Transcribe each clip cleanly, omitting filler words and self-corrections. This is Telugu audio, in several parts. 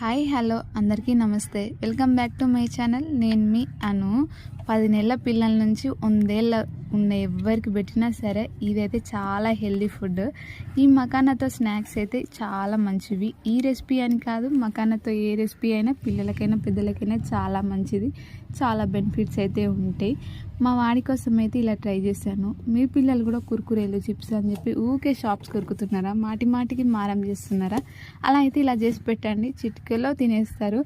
హాయ్ హలో అందరికీ నమస్తే. Welcome back to my channel. నేను మీ అను. 10 నెలల పిల్లల నుంచి 1 ఏళ్ళ ఉన్న ఎవరికి పెట్టినా సరే ఇదైతే చాలా హెల్దీ ఫుడ్. ఈ మకానాతో స్నాక్స్ అయితే చాలా మంచివి. ఈ రెసిపీ అని కాదు, మకానాతో ఏ రెసిపీ అయినా పిల్లలకైనా పెద్దలకైనా చాలా మంచిది. చాలా బెనిఫిట్స్ అయితే ఉంటాయి. మా వాడి కోసం అయితే ఇలా ట్రై చేశాను. మీ పిల్లలు కూడా కుర్కురేలు చిప్స్ అని చెప్పి ఊకే షాప్స్ కొరుకుతున్నారా, మాటికి మారం చేస్తున్నారా? అలా అయితే ఇలా చేసి పెట్టండి, చిటికెలో తినేస్తారు.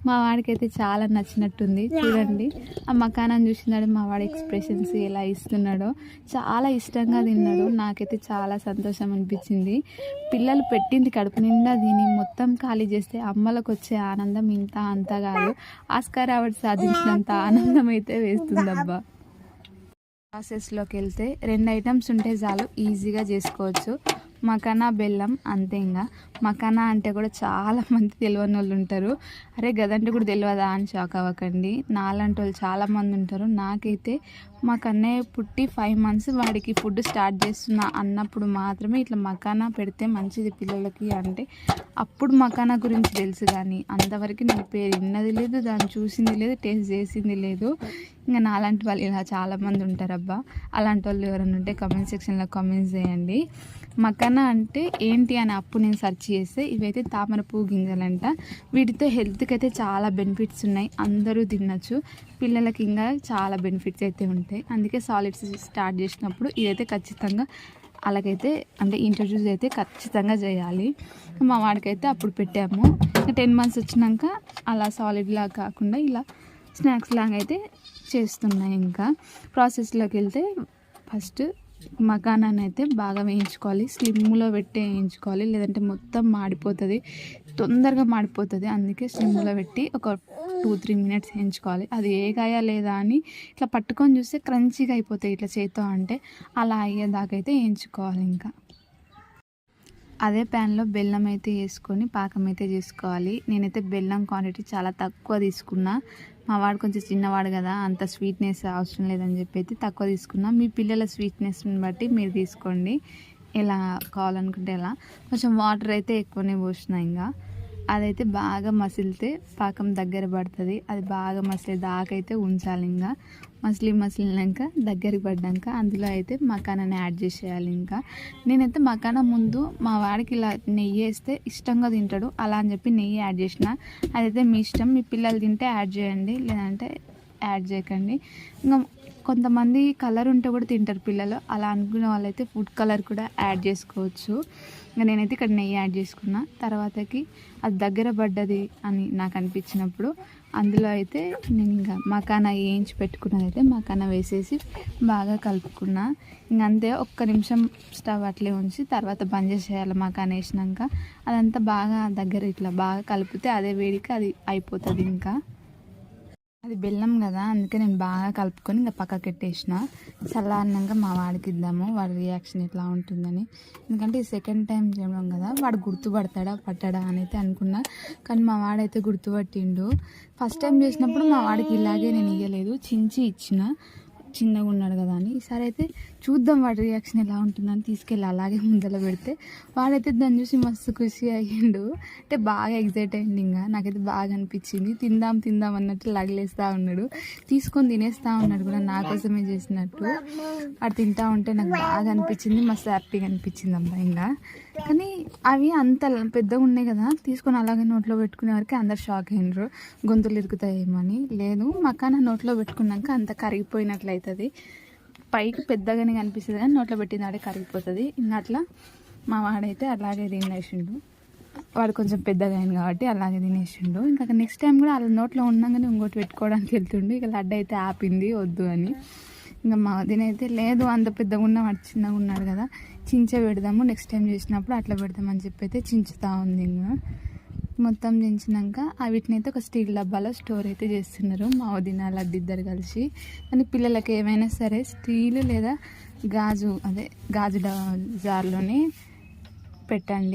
మా వాడికి అయితే చాలా నచ్చినట్టుంది. చూడండి ఆ మకానాన్ని చూసినాడు, మా వాడి ఎక్స్ప్రెషన్స్ ఎలా ఇస్తున్నాడో చాలా ఇష్టంగా తిన్నాడు. నాకైతే చాలా సంతోషం అనిపించింది. పిల్లలు పెట్టింది కడుపు నిండా తిని మొత్తం ఖాళీ చేస్తే అమ్మలకు వచ్చే ఆనందం ఇంత అంత కాదు. ఆస్కార్ అవార్డు సాధించినంత ఆనందం అయితే వేస్తుందబ్బా. ప్రాసెస్లోకి వెళ్తే 2 ఐటమ్స్ ఉంటే చాలు, ఈజీగా చేసుకోవచ్చు. మకానా, బెల్లం, అంతే. ఇంకా మకానా అంటే కూడా చాలామంది తెలియని వాళ్ళు ఉంటారు. అరే గదంటే కూడా తెలియదా అని షాక్ అవ్వకండి. నాలాంటి వాళ్ళు చాలామంది ఉంటారు. నాకైతే మా కన్నయ్య పుట్టి 5 months వాడికి ఫుడ్ స్టార్ట్ చేస్తున్నా అన్నప్పుడు మాత్రమే ఇట్లా మకానా పెడితే మంచిది పిల్లలకి అంటే అప్పుడు మకానా గురించి తెలుసు. కానీ అంతవరకు నేను పేరు విన్నది లేదు, దాన్ని చూసింది లేదు, టేస్ట్ చేసింది లేదు. ఇంకా నాలాంటి వాళ్ళు ఇలా చాలామంది ఉంటారబ్బా. అలాంటి వాళ్ళు ఎవరైనా ఉంటే కామెంట్ సెక్షన్లో కామెంట్స్ చేయండి. మకానా అంటే ఏంటి అని అప్పుడు నేను సెర్చ్ చేస్తే ఇవైతే తామర పువ్వు గింజలంట. వీటితో హెల్త్కి అయితే చాలా బెనిఫిట్స్ ఉన్నాయి. అందరూ తినచ్చు. పిల్లలకి ఇంకా చాలా బెనిఫిట్స్ అయితే ఉంటాయి. అందుకే సాలిడ్స్ స్టార్ట్ చేసినప్పుడు ఇదైతే ఖచ్చితంగా అలాగైతే అంటే ఇంట్రడ్యూస్ అయితే ఖచ్చితంగా చేయాలి. మా వాడికైతే అప్పుడు పెట్టాము. 10 months వచ్చినాక అలా సాలిడ్లా కాకుండా ఇలా స్నాక్స్ లాగా అయితే చేస్తున్నాయి. ఇంకా ప్రాసెస్లోకి వెళ్తే ఫస్ట్ మకానాన్ని అయితే బాగా వేయించుకోవాలి. స్లిమ్లో పెట్టి వేయించుకోవాలి, లేదంటే మొత్తం మాడిపోతుంది, తొందరగా మాడిపోతుంది. అందుకే స్లిమ్లో పెట్టి ఒక 2-3 minutes వేయించుకోవాలి. అది ఏగాయా లేదా అని ఇట్లా పట్టుకొని చూస్తే క్రంచీగా అయిపోతాయి ఇట్లా చేత్తో అంటే. అలా అయ్యేదాకా అయితే వేయించుకోవాలి. ఇంకా అదే ప్యాన్లో బెల్లం అయితే వేసుకొని పాకం అయితే చేసుకోవాలి. నేనైతే బెల్లం క్వాంటిటీ చాలా తక్కువ తీసుకున్నా. మా వాడు కొంచెం చిన్నవాడు కదా, అంత స్వీట్నెస్ అవసరం లేదని చెప్పి అయితే తక్కువ తీసుకున్నా. మీ పిల్లల స్వీట్నెస్ని బట్టి మీరు తీసుకోండి, ఎలా కావాలనుకుంటే ఎలా. కొంచెం వాటర్ అయితే ఎక్కువనే పోసిన. ఇంకా అదైతే బాగా మసిలితే పాకం దగ్గర పడుతుంది. అది బాగా మసిలే దాకైతే ఉంచాలి. ఇంకా మసిలినాక దగ్గరికి పడ్డాక అందులో అయితే మకానాన్ని యాడ్ చేసేయాలి. ఇంకా నేనైతే మకానా ముందు మా వాడికి ఇలా నెయ్యి వేస్తే ఇష్టంగా తింటాడు, అలా అని చెప్పి నెయ్యి యాడ్ చేసిన. అదైతే మీ ఇష్టం, మీ పిల్లలు తింటే యాడ్ చేయండి, లేదంటే యాడ్ చేయకండి. ఇంకా కొంతమంది కలర్ ఉంటే కూడా తింటారు పిల్లలు, అలా అనుకునే వాళ్ళైతే ఫుడ్ కలర్ కూడా యాడ్ చేసుకోవచ్చు. ఇంకా నేనైతే ఇక్కడ నెయ్యి యాడ్ చేసుకున్నా. తర్వాతకి అది దగ్గర పడ్డది అని నాకు అనిపించినప్పుడు అందులో అయితే నేను ఇంకా మకానా వేయించి పెట్టుకున్నది అయితే మకానా వేసేసి బాగా కలుపుకున్నా. ఇంక అంతే, 1 నిమిషం స్టవ్ అట్లే ఉంచి తర్వాత బంద్ చేసేయాలి. మకానా వేసినాక అదంతా బాగా దగ్గర ఇట్లా బాగా కలిపితే అదే వేడికి అది అయిపోతుంది. ఇంకా అది బెల్లం కదా, అందుకే నేను బాగా కలుపుకొని ఇంకా పక్కకి పెట్టేసిన. చల్లారినాక మా వాడికి ఇద్దాము, వాడి రియాక్షన్ ఎట్లా ఉంటుందని. ఎందుకంటే ఈ సెకండ్ టైం చేయడం కదా, వాడు గుర్తుపడతాడా పట్టాడా అని అయితే అనుకున్నా. కానీ మా వాడైతే గుర్తుపట్టిండు. ఫస్ట్ టైం చేసినప్పుడు మా వాడికి ఇలాగే నేను ఇవ్వలేదు, చించి ఇచ్చిన, చిన్నగా ఉన్నాడు కదా అని. ఈసారి అయితే చూద్దాం వాడి రియాక్షన్ ఎలా ఉంటుందని తీసుకెళ్ళి అలాగే ముందర పెడితే వాడైతే దాన్ని చూసి మస్తు ఖుషి అయ్యిండు. అంటే బాగా ఎగ్జైట్ అయ్యింది. ఇంకా నాకైతే బాగా అనిపించింది. తిందాం అన్నట్టు లగలేస్తూ ఉన్నాడు, తీసుకొని తినేస్తూ ఉన్నాడు కూడా, నా కోసమే చేసినట్టు. వాడు తింటూ ఉంటే నాకు బాగా అనిపించింది, మస్తు హ్యాపీగా అనిపించింది అబ్బా. ఇంకా కానీ అవి అంత పెద్దగా ఉన్నాయి కదా, తీసుకొని అలాగే నోట్లో పెట్టుకునే వరకు అందరు షాక్ అయినరు, గొంతులు ఇరుకుతాయేమో అని. లేదు, మకానా నోట్లో పెట్టుకున్నాక అంత కరిగిపోయినట్లు అవుతుంది. పైకి పెద్దగానే కనిపిస్తుంది కానీ నోట్లో పెట్టినాడే కరిగిపోతుంది. ఇంకా అట్లా మా వాడైతే అలాగే తినేసిండు. వాడు కొంచెం పెద్దగా అయింది కాబట్టి అలాగే తినేసిండు. ఇంకా నెక్స్ట్ టైం కూడా అలా నోట్లో ఉండగానే ఇంకోటి పెట్టుకోవడానికి వెళ్తుండు. ఇక లడ్డు అయితే ఆపింది వద్దు అని. ఇంకా మా వదిన అయితే లేదు, అంత పెద్దగా ఉన్న వాడు చిన్నగా ఉన్నాడు కదా, చించే పెడదాము, నెక్స్ట్ టైం చేసినప్పుడు అట్లా పెడదామని చెప్పి అయితే చించుతూ ఉంది. ఇంకా మొత్తం దించినాక వీటిని అయితే ఒక స్టీల్ డబ్బాలో స్టోర్ అయితే చేస్తున్నారు మా వదిన లడ్డు ఇద్దరు కలిసి. కానీ పిల్లలకి ఏమైనా సరే స్టీల్ లేదా గాజు జార్లోనే పెట్టండి.